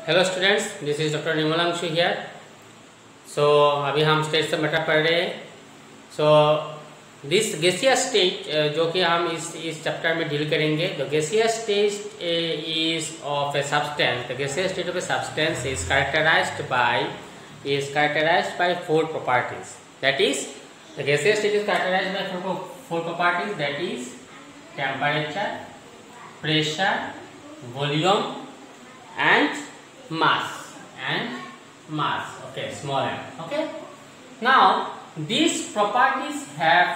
Hello students, this is doctor Nirmalanshu here. So अभी हम state से मैटर पढ़ रहे हैं। सो दिस गैसियस स्टेट जो कि हम इस चैप्टर में डील करेंगे। The gaseous state is of a substance. The gaseous state of a substance is characterised by four properties. That is the gaseous state is characterised by four properties, that is temperature, pressure, volume and mass okay, small m. Okay, now these properties have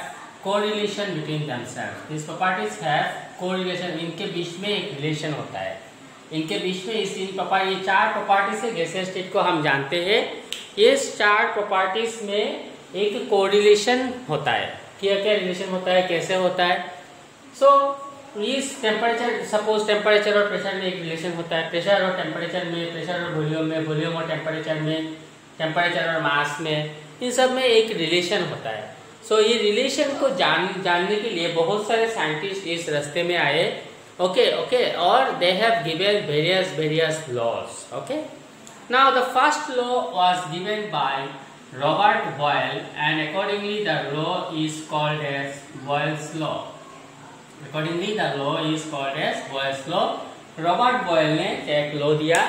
correlation between themselves. These properties have correlation, इनके बीच में एक relation होता है। इनके बीच में ये चार property से गैसियस स्टेट को हम जानते हैं। इस चार प्रॉपर्टीज में एक कोरिलेशन होता है। क्या रिलेशन होता है, कैसे होता है? इस टेम्परेचर, सपोज टेम्परेचर और प्रेशर में एक रिलेशन होता है, प्रेशर और टेम्परेचर में, प्रेशर और वॉल्यूम में, वॉल्यूम और टेम्परेचर में, टेम्परेचर और मास में, इन सब में एक रिलेशन होता है। ये रिलेशन को जानने के लिए बहुत सारे साइंटिस्ट इस रास्ते में आए। ओके, और they have given various laws. Okay, now the first law was given by Robert Boyle and accordingly the law is called as Boyle's law. Accordingly, the law is called as Boyle's law. Robert Boyle ने एक law दिया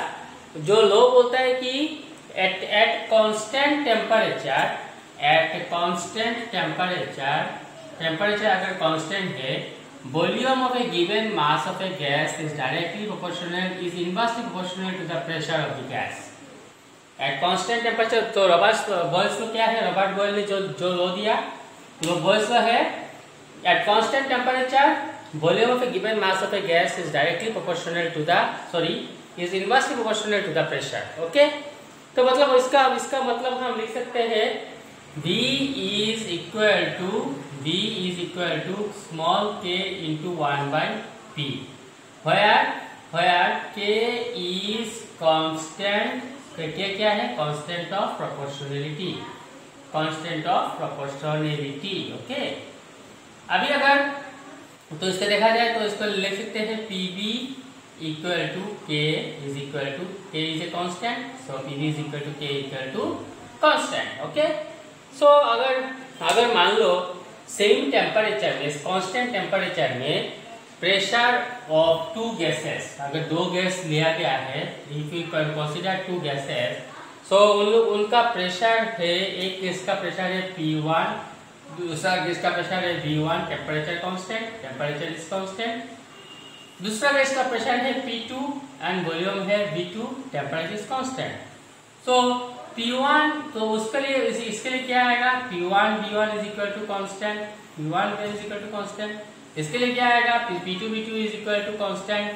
जो law बोलता है कि at constant temperature अगर constant है, volume of a given mass of a gas is directly proportional, is inversely proportional to the pressure of the gas at constant temperature. तो रॉबर्ट बॉयल्स लॉ क्या है? Robert Boyle ने जो law दिया, वो Boyle's law है at constant temperature volume of a given mass of a gas is directly proportional to the is inversely proportional to the pressure. Okay, तो मतलब इसका मतलब हम लिख सकते हैं V is equal to small k into 1 by P, where k is constant। k क्या है? constant of proportionality। Okay, अभी अगर तो इसको देखा जाए तो इसको लिख सकते हैं PV equal to K is a constant, so PV is equal to K equal to constant. Okay, so अगर मान लो सेम टेम्परेचर में, कांस्टेंट टेम्परेचर में प्रेशर ऑफ टू गैसेस, अगर दो गैस लिया गया है, if you consider two gases, so उनका प्रेशर है, एक गैस का प्रेशर है P1, दूसरा गैस का प्रेशर है V1, टेम्परेचर इज कांस्टेंट। दूसरा गैस का प्रेशर है P2 एंड वॉल्यूम है V2, temperature is constant. So P1, तो इसके लिए क्या आएगा? P1 V1 is equal to constant, P1 is equal to constant. इसके लिए क्या आएगा? P2 V2 is equal to constant,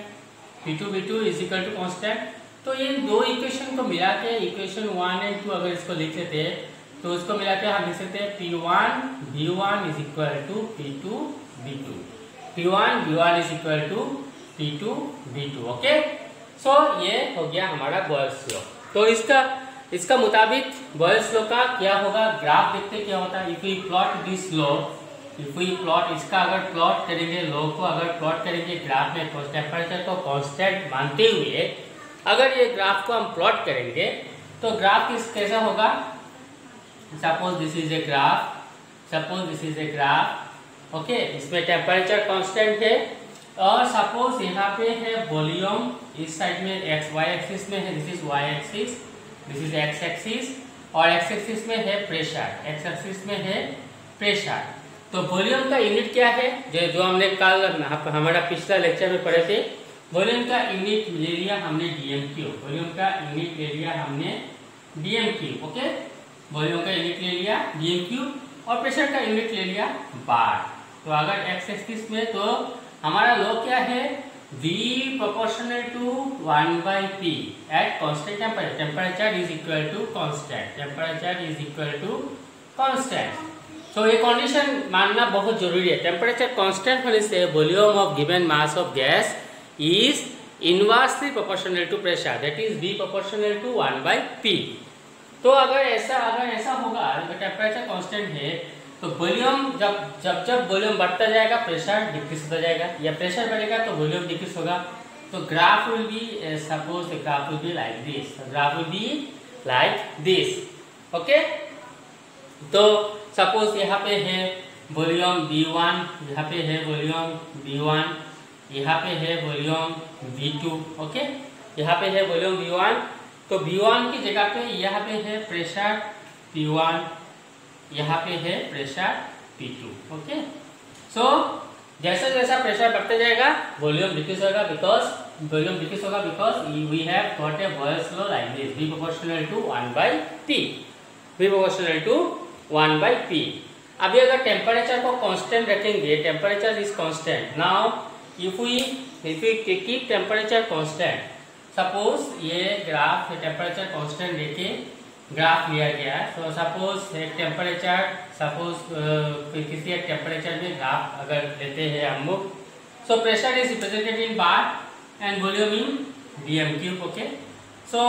P2 V2 is equal to constant. तो इन दो इक्वेशन को मिला के इक्वेशन 1 एंड 2 अगर इसको लिख लेते हैं तो इसको मिला के हम लिख सकते हैं P1 V1 is equal to P2 V2, P1 V1 is equal to P2 V2। Okay, so ये हो गया हमारा बॉयल्स लॉ। तो इसका मुताबिक बॉयल्स लॉ का क्या होगा? ग्राफ देखते क्या होता है। If we plot this law, इसका अगर प्लॉट करेंगे, लॉ को अगर प्लॉट करेंगे ग्राफ में, टेम्परेचर को कांस्टेंट मानते हुए अगर ये ग्राफ को हम प्लॉट करेंगे तो ग्राफ कैसा होगा? Suppose this is a graph, okay, इसमें टेम्परेचर कांस्टेंट है और सपोज यहाँ पे है वॉल्यूम, इस साइड में y एक्सिस में है, this is y axis, this is x axis, और x एक्सिस में है प्रेशर, तो वॉल्यूम का यूनिट क्या है? जो हमने कल हमारा पिछला लेक्चर में पढ़े थे, वॉल्यूम का यूनिट ले लिया हमने dm3, ओके, वॉल्यूम का यूनिट ले लिया dm3 और प्रेशर का यूनिट ले लिया बार। तो अगर x एक्सिस में, तो हमारा लॉ क्या है? V proportional to 1 by P at constant temperature is equal to constant. तो ये कंडीशन मानना बहुत जरूरी है। टेम्परेचर कांस्टेंट होने से volume of given mass of gas is inversely proportional to pressure, that is V proportional to 1 by P। तो अगर ऐसा होगा, अगर टेम्परेचर कांस्टेंट है तो वॉल्यूम जब वॉल्यूम बढ़ता जाएगा प्रेशर डिक्रीज होता जाएगा, या प्रेशर बढ़ेगा तो वॉल्यूम डिक्रीज होगा। तो graph will B suppose the graph will be like this, graph will be like this. Okay, तो सपोज यहाँ पे है वॉल्यूम V1, यहाँ पे है वॉल्यूम V1, यहाँ पे है वॉल्यूम V2। ओके, यहाँ पे है वॉल्यूम V1, तो V1 की जगह पे यहाँ पे है प्रेशर P1, यहाँ पे है प्रेशर P2। ओके, सो जैसा जैसा प्रेशर बढ़ते जाएगा वॉल्यूम डिक्रीज होगा, because we have got a voice flow like this, V proportional to 1/P, V proportional to 1/P। अभी अगर टेम्परेचर को कांस्टेंट रखेंगे, temperature is constant, now if we keep temperature constant, suppose ये graph temperature constant लेके graph लिया गया है, तो सपोज एक टेम्परेचर, किसी एक टेम्परेचर में ग्राफ अगर लेते हैं हम लोग, so pressure is represented in bar and volume in dm cube. Okay, so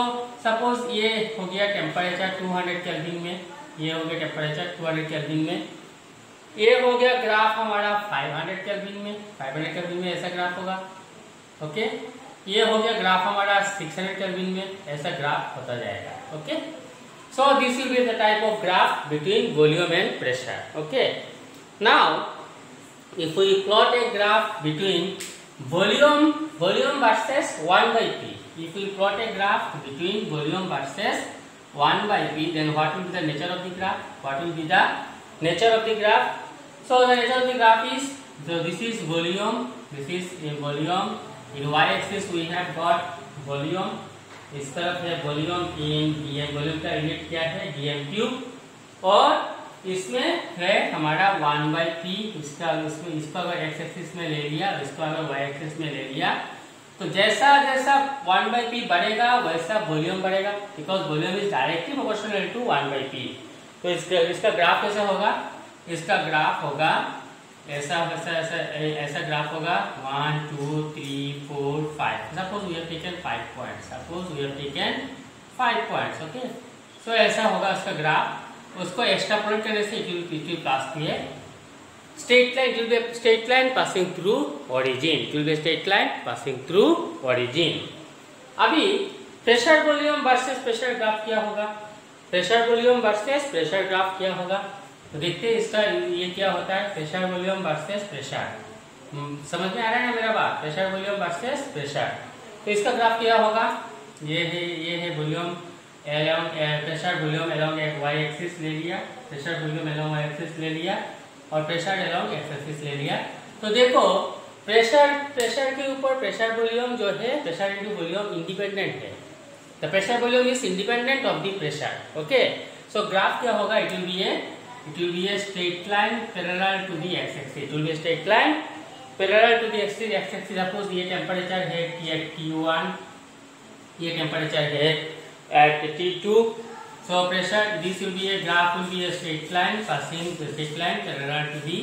suppose ये हो गया टेम्परेचर 200 केल्विन में, ये हो गया टेम्परेचर 200 केल्विन में, ये हो गया ग्राफ हमारा 500 केल्विन में, 500 केल्विन में ऐसा ग्राफ होगा। ओके, ये हो गया ग्राफ हमारा 600 केल्विन में, ऐसा ग्राफ होता जाएगा। Okay, so this will be the type of graph between volume and pressure. Okay, now if we plot a graph between volume versus 1/P, if we plot a graph between volume versus 1/P, then what will be the nature of the graph? What will be the nature of the graph? So the nature of the graph is, so this is volume, this is a volume, in y-axis we have got volume, इस तरफ है volume इन dm, volume का unit क्या है dm cube, और इसमें है हमारा 1/P, इसका अगर x एक्सिस में ले लिया, इसको अगर y एक्सिस में ले लिया, तो जैसा जैसा 1/P बढ़ेगा वैसा वॉल्यूम बढ़ेगा, because volume is directly proportional to 1/P। तो इसका ग्राफ कैसा होगा, इसका ग्राफ होगा ऐसा ऐसा ग्राफ होगा 1 2 3 4 5। Suppose we have taken 5 points, suppose we have taken 5 points. Okay, so ऐसा होगा उसका ग्राफ, उसको एक्सट्रापोलेट करने से it will pass through a straight line, it will be straight line passing through origin, it will be straight line passing through origin. अभी pressure volume versus pressure graph क्या होगा, pressure volume versus pressure graph क्या होगा, तो देखते हैं इसका ये क्या होता है, प्रेशर वॉल्यूम वर्सेस प्रेशर। समझ में आ रहा है ना मेरा बात, प्रेशर वॉल्यूम वर्सेस प्रेशर। तो इसका ग्राफ क्या होगा, ये है volume pressure volume along y axis ले लिया, pressure volume along y axis ले लिया, और प्रेशर अलोंग x एक्सिस ले लिया। तो देखो प्रेशर के ऊपर प्रेशर वॉल्यूम जो है, प्रेशर इनटू वॉल्यूम इंडिपेंडेंट है, the pressure volume is independent of the pressure. Okay, so graph क्या होगा, it will be a straight line parallel to the x-axis. It will be a straight line parallel to the x-axis. Suppose ये temperature है T1, ये temperature है at T2. So pressure, this will be a graph, will be a straight line passing the straight line parallel to the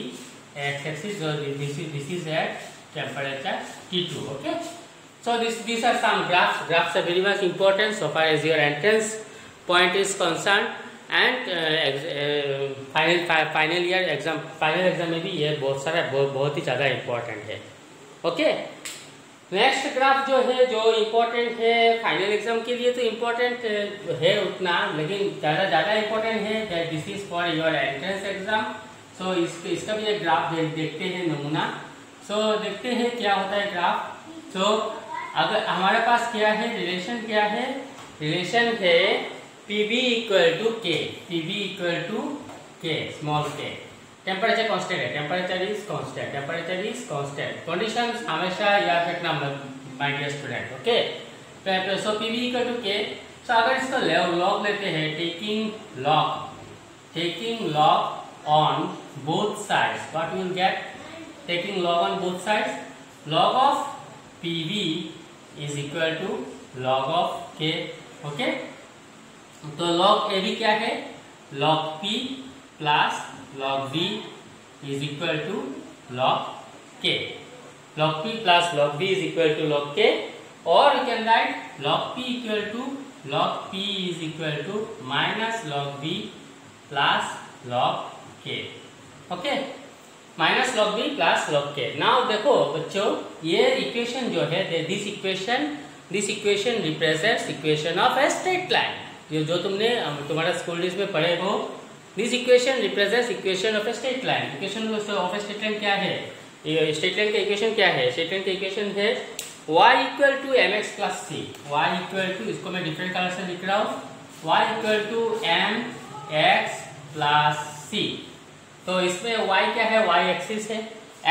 x-axis. So this is at temperature T2. Okay. So these are some graphs. Graphs are very much important so far as your entrance point is concerned. And final year exam में भी ये बहुत ही ज़्यादा important है। Okay, next graph जो है, जो important है फाइनल एग्जाम के लिए, तो इम्पोर्टेंट है उतना, लेकिन ज़्यादा इम्पोर्टेंट है that this is for your entrance exam. So इसका भी एक ग्राफ देखते हैं, नमूना। सो देखते हैं क्या होता है ग्राफ। सो अगर हमारे पास क्या है, रिलेशन क्या है, रिलेशन है PV equal to K, PV equal to K, small k। Temperature constant है, temperature is constant, temperature is constant. Conditions हमेशा याद रखना my dear student. Okay, so PV equal to K। So अगर इसका log लेते हैं, taking log on both sides, what will get, taking log on both sides, log of PV is equal to log of K। Okay, तो log A भी क्या है, log P plus log B is equal to log K, log P plus log B is equal to log K, or you can write log P equal to log P is equal to minus log B plus log K. Okay, minus log B plus log K. Now देखो बच्चों, ये equation जो है this equation represents equation of a straight line. जो तुमने तुम्हारा school days में पढ़े हो, this equation represents equation of a straight line. Equation of a straight line क्या है? स्ट्रेट लाइन का इक्वेशन क्या है? स्ट्रेट लाइन का इक्वेशन है y equal to mx plus c। y equal to, इसको मैं डिफरेंट कलर से लिख रहा हूँ, y equal to mx plus c। तो इसमें y क्या है? y एक्सिस है।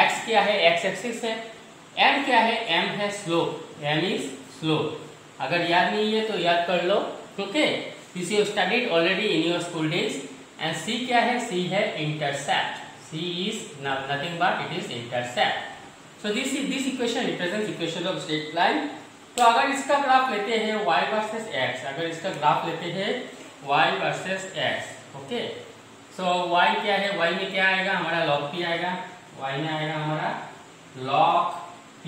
x क्या है? x एक्सिस है। m क्या है? m है स्लोप, m इज स्लोप। अगर याद नहीं है तो याद कर लो, okay. This you studied already in your school days. And c क्या है? c है intercept. c is nothing but it is intercept. So this equation represents equation of straight line। तो अगर इसका ग्राफ लेते हैं y वर्सेस x, अगर इसका ग्राफ लेते हैं y वर्सेस x, ओके। सो y क्या है? y में क्या आएगा? हमारा log p आएगा। y में आएगा हमारा log p,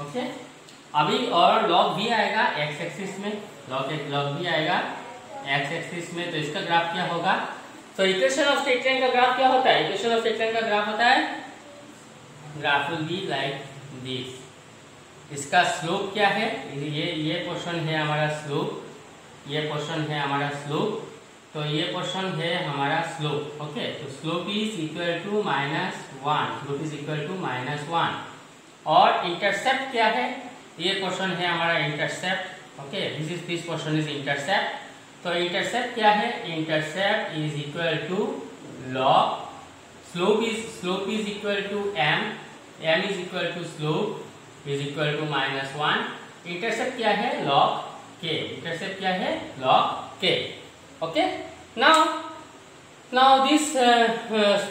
ओके। अभी और log v आएगा x एक्सिस में, log v आएगा x एक्सिस में। तो इसका ग्राफ क्या होगा? तो इक्वेशन ऑफ स्ट्रेट लाइन का ग्राफ क्या होता है? इक्वेशन ऑफ स्ट्रेट लाइन का ग्राफ होता है, graph will be like this. इसका स्लोप क्या है? ये पोर्शन है हमारा स्लोप, ये पोर्शन है हमारा स्लोप, तो ये पोर्शन है हमारा स्लोप, ओके। तो slope is equal to -1, slope is equal to -1। और इंटरसेप्ट क्या है? ये पोर्शन है हमारा intercept, okay. This portion is intercept. तो इंटरसेप्ट क्या है? Intercept is equal to log, slope is equal to m is equal to slope is equal to -1। Intercept क्या है? log k। इंटरसेप्ट क्या है? log k, okay. now this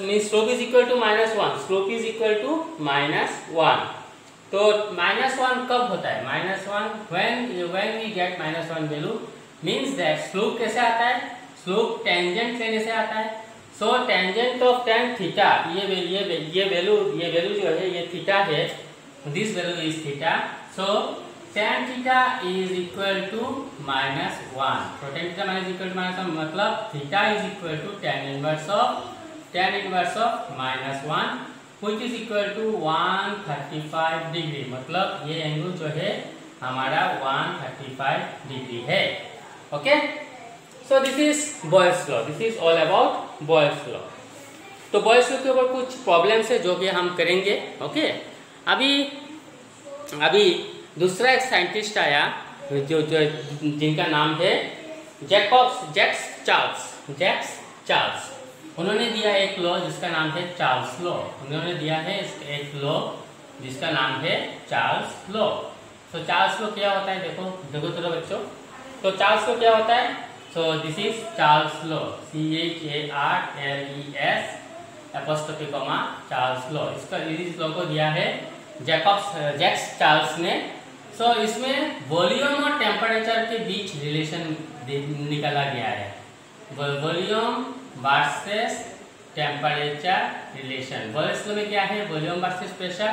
means slope is equal to -1, slope is equal to -1। तो -1 कब होता है? -1 when we get -1 value means that slope कैसे आता है? slope टेंजेंट लेने से आता है। So tangent of tan theta, ये वैल्यू जो है ये थीटा है, this value is theta. So tan theta is equal to -1। तो tan theta minus equal to -1 मतलब theta is equal to tan inverse of -1 which is equal to 135 degree. मतलब ये angle जो है हमारा 135 डिग्री है, okay. So this is Boyle's law. This is all about Boyle's law. तो Boyle's law के ऊपर कुछ प्रॉब्लम्स है जो कि हम करेंगे, ओके। अभी दूसरा एक साइंटिस्ट आया जो जिनका नाम है जैक्स चार्ल्स। उन्होंने दिया एक लॉ जिसका नाम है चार्ल्स लॉ। उन्होंने दिया है एक लॉ जिसका नाम है चार्ल्स लॉ। तो चार्ल्स लॉ क्या होता है? देखो तो बच्चों, तो चार्ल्स लॉ क्या होता है? So this is Charles law, CHARLES apostrophe comma Charles law। इस लॉ को दिया है जैक्स चार्ल्स ने। सो इसमें वॉल्यूम और टेम्परेचर के बीच रिलेशन निकाला गया है, volume versus temperature relation. Boyle's law में क्या है? Volume versus pressure.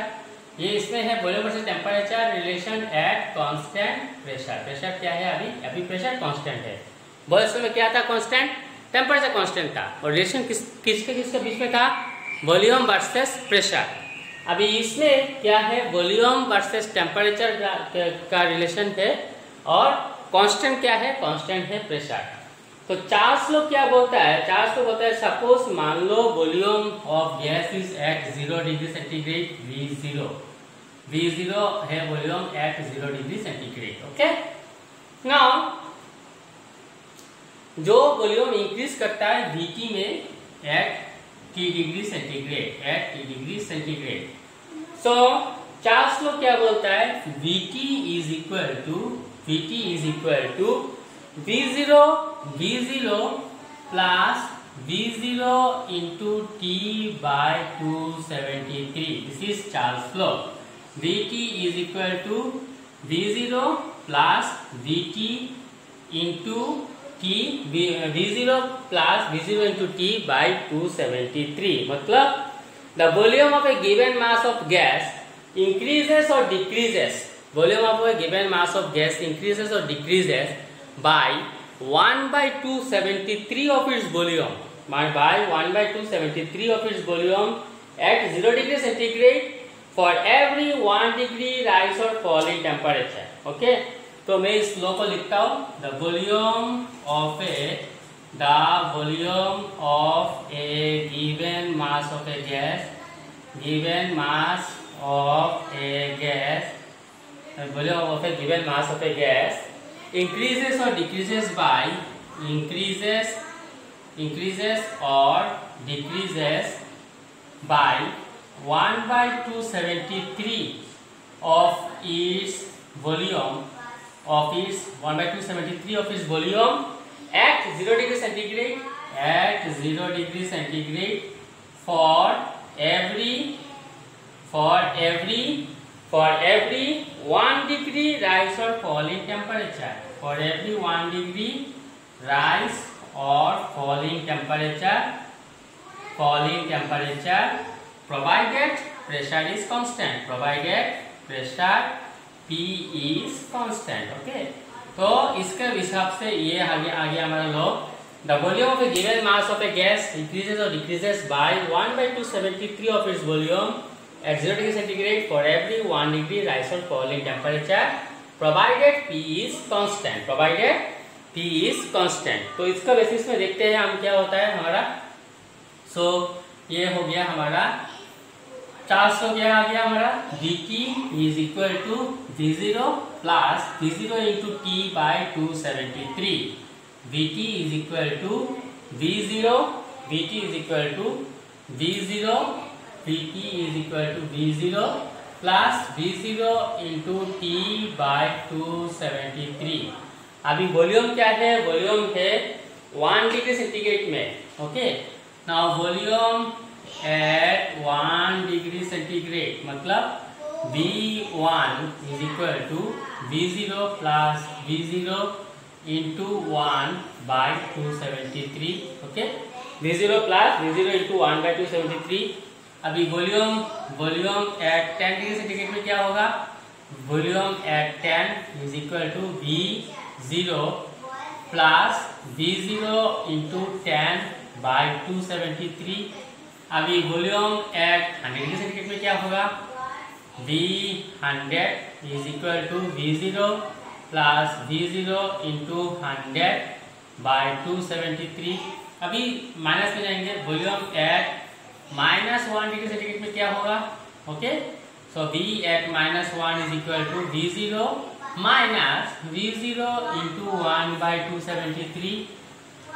ये इसमें है volume versus temperature relation at constant pressure. Pressure क्या है? अभी प्रेशर कांस्टेंट है। बॉयल्स लॉ में क्या था? कांस्टेंट, टेम्परेचर कांस्टेंट था। और रिलेशन किसके बीच में था? Volume versus pressure. अभी इसमें क्या है? वॉल्यूम वर्सेस टेम्परेचर का रिलेशन है और कांस्टेंट क्या है? कांस्टेंट है प्रेशर। तो चार्ल्स लॉ क्या बोलता है? चार्ल्स लॉ बोलता है सपोज मान लो volume of gas is at 0 degree centigrade, V0 है volume at 0 degree centigrade, okay. Now जो वॉल्यूम इंक्रीज करता है Vt में at T degree centigrade, so Charles law क्या बोलता है? Vt is equal to V0 plus V0 into T by 273। This is Charles law. Vt is equal to V0 plus Vt into V0 plus V0 into T by 273। मतलब the volume of a given mass of gas increases or decreases, volume of a given mass of gas increases or decreases by 1/273 of its volume, by 1/273 of its volume at 0 degree centigrade for every 1 degree rise or fall in temperature. Okay, तो मैं इस law को लिखता हूँ, the volume of a given mass of a gas, volume of a given mass of a gas increases or decreases by 1/273 of its volume at 0 degree centigrade for every 1 degree rise or fall in temperature. For every 1 degree rise or fall in temperature, provided pressure is constant. P is constant. Okay, तो इसके हिसाब से ये आगे हमारा law, the volume of a given mass of a gas increases or decreases by 1/273 of its volume at 0 degree centigrade for every 1 degree rise or fall in temperature, provided P is constant. तो इसका basis में देखते हैं हम क्या होता है हमारा. सो ये हो गया हमारा 400 क्या आ गया हमारा, dt is equal to v0 plus v0 into t by 273. vt is equal to v0 plus v0 into t by 273. अभी वॉल्यूम क्या है, वॉल्यूम है 1 डिग्री सेंटीग्रेड में. Okay, now volume at 1 degree centigrade मतलब V1 is equal to V0 plus V0 into 1 by 273. Okay, V0 plus V0 into 1 by 273. अभी volume at 10 degree centigrade में क्या होगा, volume at 10 is equal to V0 plus V0 into 10 by 273. अभी volume at 100 degree centigrade में क्या होगा, V100 is equal to V0 plus V0 into 100 by 273. अभी minus में जाएंगे, वॉल्यूम एट -1 डिग्री सेंटीग्रेड में क्या होगा. Okay, so V at -1 is equal to V0 minus V0 into 1 by 273.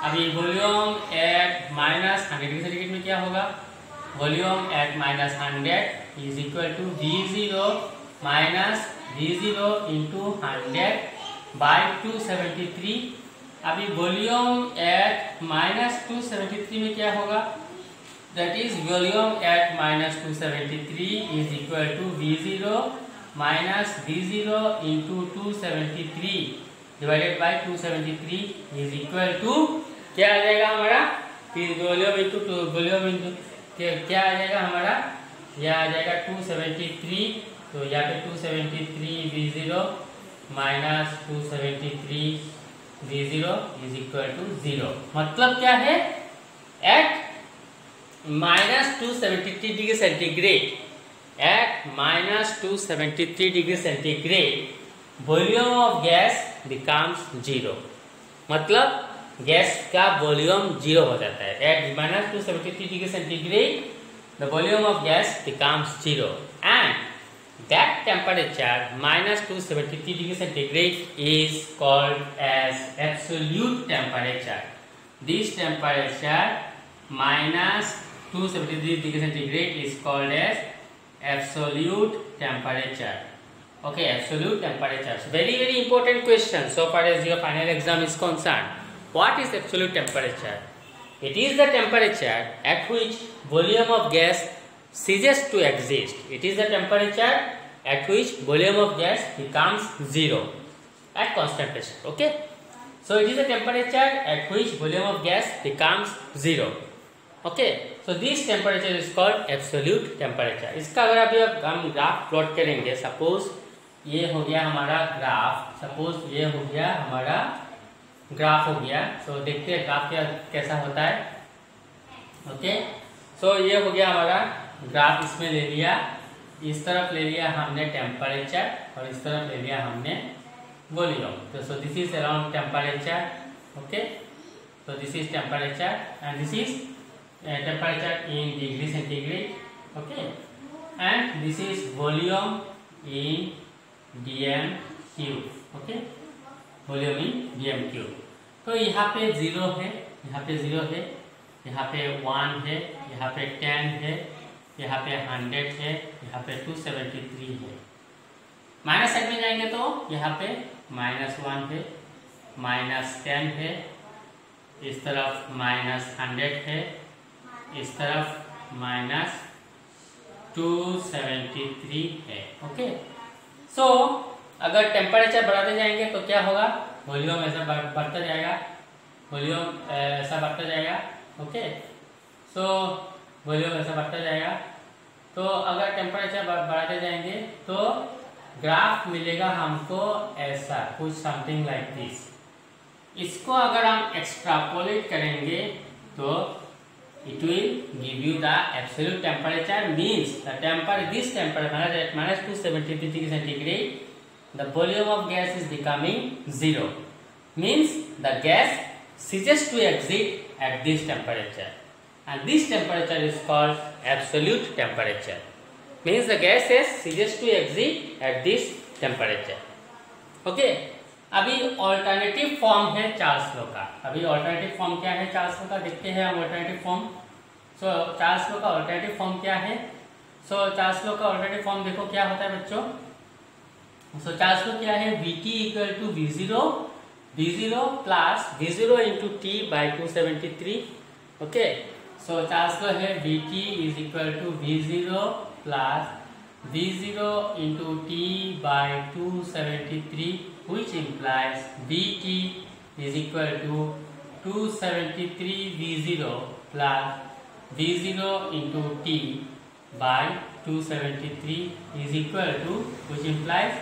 अभी वॉल्यूम एट -100 डिग्री सेंटीग्रेड में क्या होगा, volume at -100 is equal to V0 minus V0 into 100 by 273. अभी वॉल्यूम एट -273 में क्या होगा, that is volume at -273 is equal to V0 minus V0 into 273 divided by 273 is equal to क्या आ जाएगा हमारा, फिर वॉल्यूम इंटू क्या आ जाएगा हमारा, यह आ जाएगा 273. तो यहाँ पे 273 V0 minus 273 V0 is equal to 0. मतलब क्या है, at -273 degree centigrade, volume of gas becomes 0. मतलब गैस का वॉल्यूम 0 हो जाता है. At -273 degree centigrade the volume of gas becomes 0 and that temperature -273 degree centigrade is called as absolute temperature. This temperature -273 degree centigrade is called as absolute temperature. Okay, absolute temperature. So very important question so far as your final exam is concerned. What is absolute temperature? It is the temperature at which volume of gas ceases to exist. It is the temperature at which volume of gas becomes 0 at constant pressure. Okay, so it is the temperature at which volume of gas becomes 0. Okay, so this temperature is called absolute temperature. इसका अगर अभी हम graph plot करेंगे, suppose ये हो गया हमारा graph, graph हो गया. तो देखते हैं ग्राफ कैसा होता है. ओके, सो ये हो गया हमारा ग्राफ इसमें ले लिया, इस तरफ ले लिया हमने टेम्परेचर और इस तरफ ले लिया हमने वॉल्यूम। तो सो this is around temperature, okay. So this is temperature and this is temperature in degree centigrade, okay, and this is volume in dm cube, okay, volume in dm cube. तो यहाँ पे 0 है, यहाँ पे 0 है, यहाँ पे 1 है, यहाँ पे 10 है, यहाँ पे 100 है, यहाँ पे 273 है। माइनस साइड में जाएंगे तो यहाँ पे -1 है, -10 है, इस तरफ -100 है, इस तरफ -273 है, ओके। सो अगर टेम्परेचर बढ़ाते जाएंगे तो क्या होगा, वॉल्यूम ऐसा बढ़ता जाएगा, वॉल्यूम ऐसा बढ़ता जाएगा, ओके। सो वॉल्यूम ऐसा बढ़ता जाएगा। तो अगर टेम्परेचर बढ़ाते जाएंगे तो ग्राफ मिलेगा हमको ऐसा कुछ, समथिंग लाइक दिस। इसको अगर हम एक्सट्रापोलेट करेंगे तो it will give you the absolute temperature, means the this temperature at -273 degrees centigrade, the volume of gas is becoming 0, means the gas ceases to exist at this temperature, and this temperature is called absolute temperature, means the gas ceases to exist at this temperature, okay। अभी alternative form है Charles law का। अभी alternative form क्या है Charles law का, देखते हैं हम ऑल्टरनेटिव फॉर्म। सो चार्ल्स लॉ का ऑल्टरनेटिव फॉर्म क्या है? सो चार्ल्स लॉ का ऑल्टरनेटिव फॉर्म देखो क्या होता है बच्चों। सो चार्ल्स लॉ क्या है, Vt equal to V0 plus V0 into T by 273, okay. So Charles law है Vt is equal to V0 plus V0 into T by 273, which implies Vt is equal to 273 V0 plus V0 into T by 273 is equal to, which implies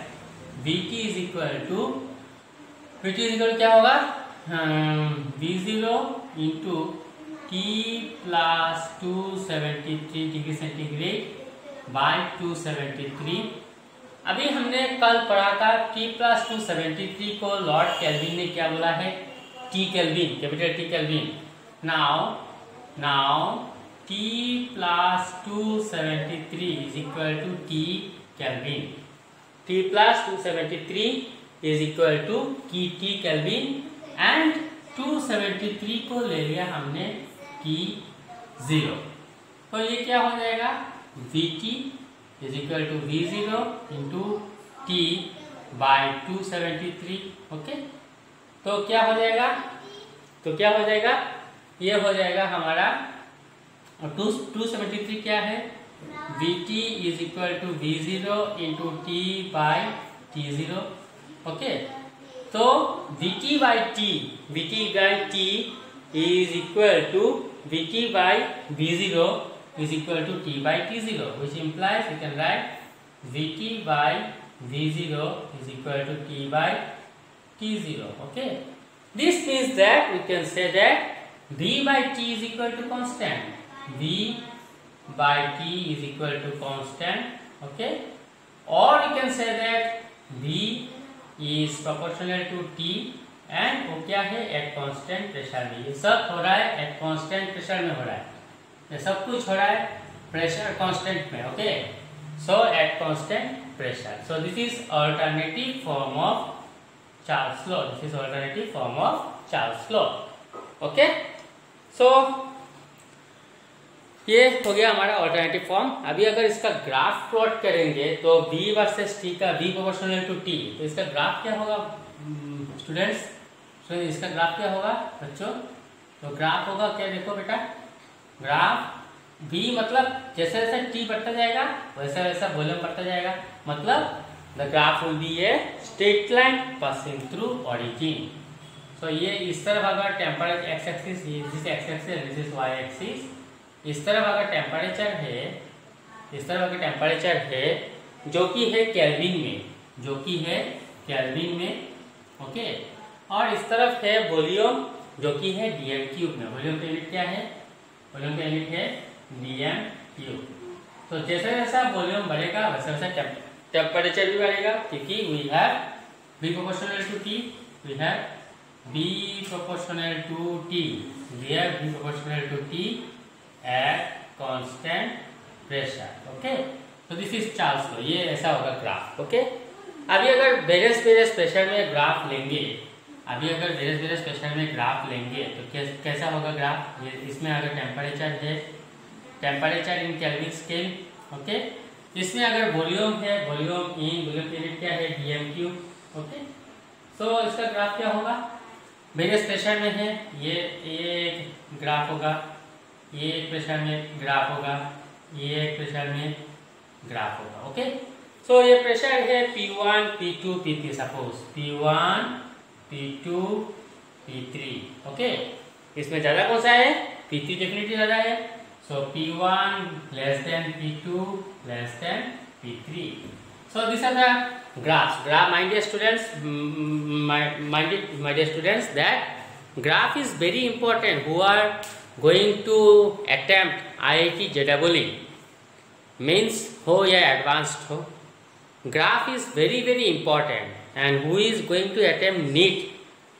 Vt is equal to क्या होगा, V0 into T plus 273 degree centigrade by 273। अभी हमने कल पढ़ा था T plus 273 को Lord kelvin ने क्या बोला है, T Kelvin, capital T Kelvin. Now T plus 273 is equal to T Kelvin. T plus 273 is equal to T Kelvin and 273 को ले लिया हमने T0। तो ये क्या हो जाएगा, Vt is equal to V0 into T by 273, okay. तो क्या हो जाएगा, ये हो जाएगा हमारा 273 क्या है, Vt is equal to V0 into T by T0, okay. तो Vt by T is equal to Vt by V0 is equal to T by T0, which implies we can write Vt by V0 is equal to T by T0, okay। This means that we can say that V by T is equal to constant, V by T is equal to constant, okay, or we can say that V is proportional to T and वो क्या है, at constant pressure में। ये सब हो रहा है at constant pressure में हो रहा है, ये सब कुछ हो रहा है प्रेशर कांस्टेंट में, okay. So at constant pressure. So this is alternative form of Charles law, okay. So ये हो गया हमारा अल्टरनेटिव फॉर्म। अभी अगर इसका ग्राफ प्लॉट करेंगे तो V वर्सेस T का, V प्रोपोर्शनल टू T, तो इसका ग्राफ क्या होगा स्टूडेंट्स? सो इसका ग्राफ क्या होगा बच्चों? तो ग्राफ होगा क्या, देखो बेटा, ग्राफ V मतलब जैसे जैसे T बढ़ता जाएगा वैसा वैसा वॉल्यूम बढ़ता जाएगा, मतलब the graph will be a straight line passing through origin. So ये इस तरफ अगर temperature X axis, this X axis, this is Y axis, इस तरफ अगर टेम्परेचर है, इस तरफ अगर टेम्परेचर है जो कि है केल्विन में, ओके, और इस तरफ है वॉल्यूम जो कि है dm क्यूब में। वॉल्यूम का यूनिट क्या है, वॉल्यूम का यूनिट है dm क्यूब, तो जैसे जैसा वॉल्यूम बढ़ेगा वैसे वैसा टेम्परेचर भी बढ़ेगा, क्योंकि we have B proportional to T, we have B proportional to T, we have B proportional to T at constant pressure. Okay, so this is Charles law. ये ऐसा होगा ग्राफ. ओके, अभी अगर वेरियस प्रेशर में graph लेंगे, तो कैसा होगा ग्राफ? इसमें अगर टेम्परेचर है, temperature in kelvin scale. Okay, इसमें अगर वॉल्यूम है, वॉल्यूम यूनिट क्या है? dm3. ओके, सो इसका ग्राफ क्या होगा? वेरियस प्रेशर में है, ये एक ग्राफ होगा, ये एक प्रेशर में ग्राफ होगा, ये एक प्रेशर में ग्राफ होगा. ओके, सो ये प्रेशर है P1, P2, P3. Suppose P1, P2, P3. Okay, इसमें ज्यादा कौन सा है? P3 डेफिनेटली ज्यादा है. सो P1 less than P2 less than P3. So these are the graphs. My dear students, that graph is very important. Who are going to attempt IIT JEE means हो या advanced हो, graph is very important. And who is going to attempt NEET,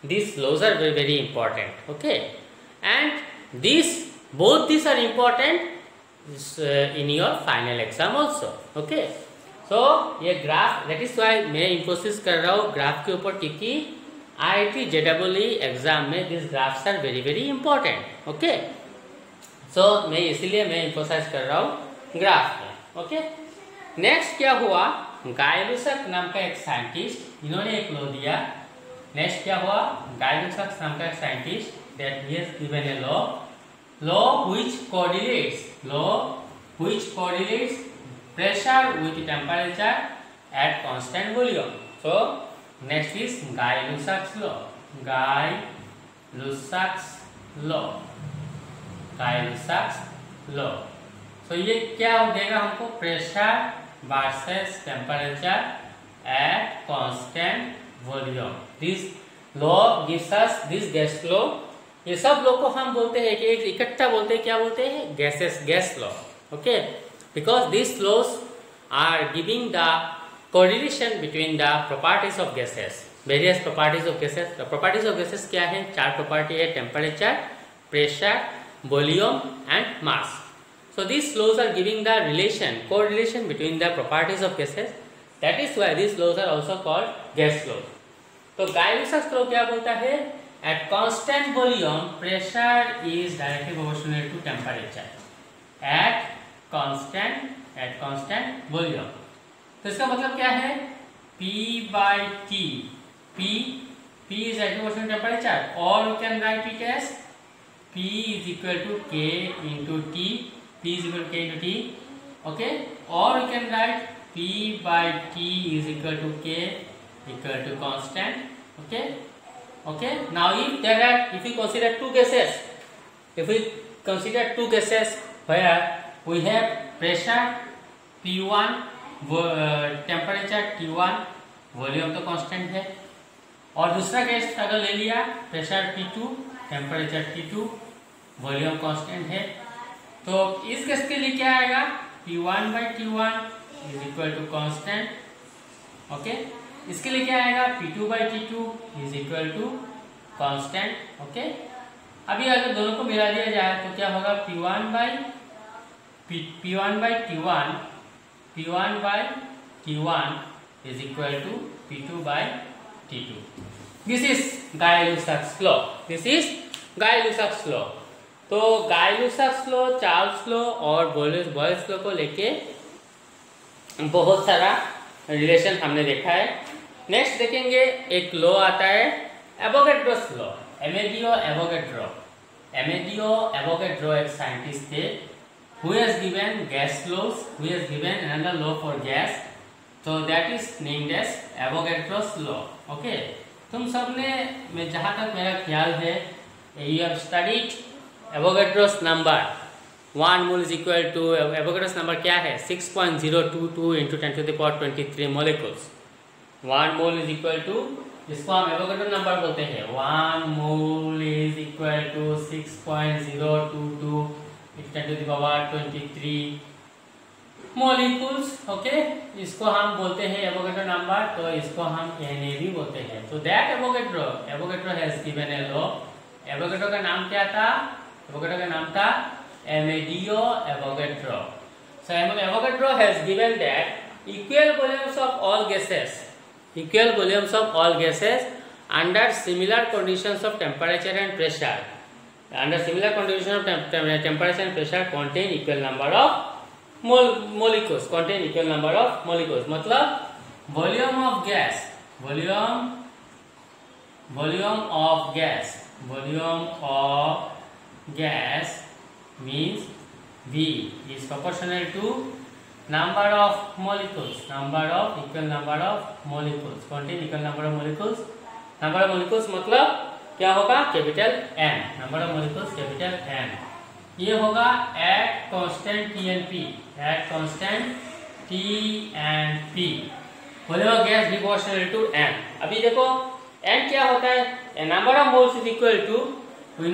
these laws are very important. Okay, and both these are important in your final exam also. Okay, सो ये graph, that is why मैं इंफोसिस कर रहा हूँ graph के ऊपर, क्योंकि IIT JEE exam में this graphs are very important. Okay, so मैं इसीलिए मैं इंफोसाइज कर रहा हूँ ग्राफ में. ओके, नेक्स्ट क्या हुआ? गाय-लुसाक नाम का एक साइंटिस्ट, इन्होंने एक लॉ दिया. नेक्स्ट क्या हुआ? गाय-लुसाक नाम का एक scientist, that he has given a law which correlates pressure with temperature at constant volume. So next is Guy-Lussac's law. Guy-Lussac's law. So ये क्या देगा हमको? Pressure versus temperature at constant volume. This law gives us this gas law. ये सब law को हम बोलते हैं कि एक इकट्ठा बोलते हैं, क्या बोलते हैं? Gas law. Okay, because these laws are giving the correlation between the properties of gases, various properties of gases. The properties of gases क्या है? 4 property है: temperature, pressure, volume and mass. So these laws are giving the correlation between the properties of gases. That is why these laws are also called gas laws. तो Guy-Lussac's law क्या बोलता है? At constant volume, pressure is directly proportional to temperature. At constant volume. तो इसका मतलब क्या है? P by T. P is directly proportional to temperature, or you can write it as P is equal to K into T. P is equal to K into T. Okay, or you can write P by T is equal to K equal to constant. Okay. Now if we consider two gases, where we have pressure P1, temperature T1, volume तो constant है, और दूसरा case अगर ले लिया pressure P2, temperature T2, volume constant है, तो इस केस के लिए क्या आएगा? P1 by T1 is equal to constant. Okay, इसके लिए क्या आएगा? P2 by T2 is equal to constant. Okay, अभी अगर दोनों को मिला दिया जाए तो क्या होगा? P1 by T1 is equal to P2 by T2. This is Guy-Lussac's law. तो Guy-Lussac's law, चार्ल्स लॉ और बॉयल्स लॉ को लेके बहुत सारा रिलेशन हमने देखा है. नेक्स्ट देखेंगे एक लॉ आता है एवोगैड्रोस लॉ. Amadeo Avogadro एक साइंटिस्ट थे, who has given gas laws, who has given another law for gas, so that is named as Avogadro's law. Okay, तुम सबने, मैं जहाँ तक मेरा ख्याल है, you have studied Avogadro's number. 1 mole is equal to Avogadro's number क्या है? 6.022 into 10 to the power 23 molecules. 1 mole is equal to, जिसको हम एवोगाड्रो नंबर बोलते हैं, 1 mole is equal to 6.022 into 10 to the power 23 molecules. Okay, इसको हम बोलते हैं एवोगैड्रो नंबर, तो इसको हम NAV बोलते हैं. So that Avogadro has given a law. Avogadro का नाम क्या था? एवोगैड्रो का नाम था Amadeo Avogadro. So Avogadro has given that equal volumes of all gases under similar conditions of temperature and pressure. Under similar conditions of temperature and pressure contain equal number of molecules. मतलब volume of gas means V is proportional to number of molecules. Equal number of molecules contain equal number of molecules. Number of molecules मतलब क्या होगा? Capital N. Number of molecules capital N. ये होगा at constant T and P. Volume of gas proportional to N. अभी देखो N क्या होता है? Number of moles is equal to, we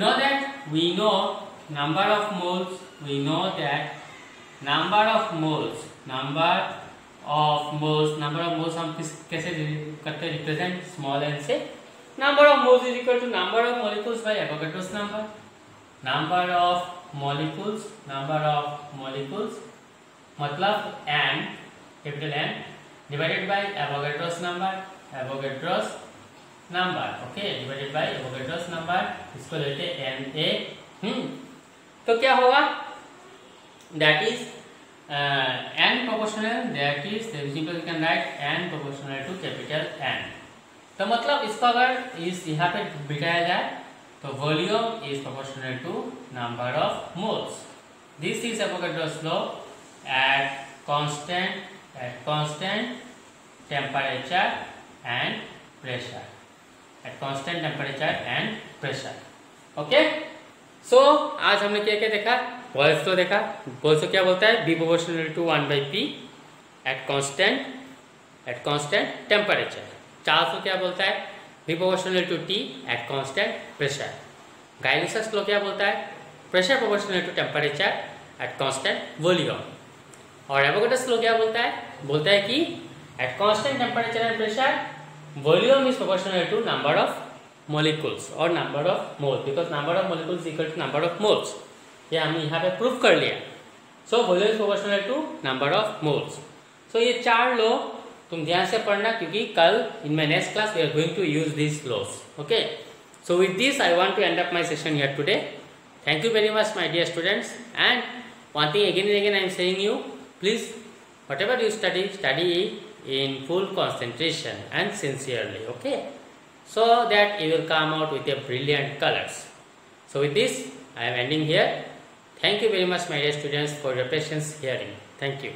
know number of moles हम कैसे करते हैं? रिप्रेजेंट स्मॉल n से. Number of moles is equal to number of molecules by Avogadro's number. Number of molecules मतलब n, capital N divided by Avogadro's number. Okay, divided by Avogadro's number. इसको लेते हैं NA. तो क्या होगा? That is n proportional. That is simple you can write n proportional to capital N. तो मतलब इसको अगर इस यहाँ पे बिठाया जाए तो volume is proportional to number of moles. This is Avogadro's law at constant temperature and pressure. Okay, so आज हमने क्या क्या देखा? वॉल्स लॉ देखा. वॉल्स लॉ क्या बोलता है? V proportional to 1/p at constant temperature. Charles law क्या बोलता है? V proportional to T at constant pressure. Gay Lussac's law क्या बोलता है? Pressure proportional to temperature at constant volume. और एवोगाड्रोस लॉ क्या बोलता है? बोलता है कि at constant temperature and pressure volume is proportional to number of molecules और number of moles, because number of molecules equal to number of moles. ये हमने यहाँ पे प्रूव कर लिया. So volume is proportional to number of moles. So ये चार law तुम ध्यान से पढ़ना, क्योंकि कल in my next class we are going to use this laws. Okay, so with this I want to end up my session here today. Thank you very much my dear students. And one thing again and again I am saying you, please whatever you study in full concentration and sincerely. Okay, so that you will come out with a brilliant colors. So with this I am ending here. Thank you very much my dear students for your patience hearing. Thank you.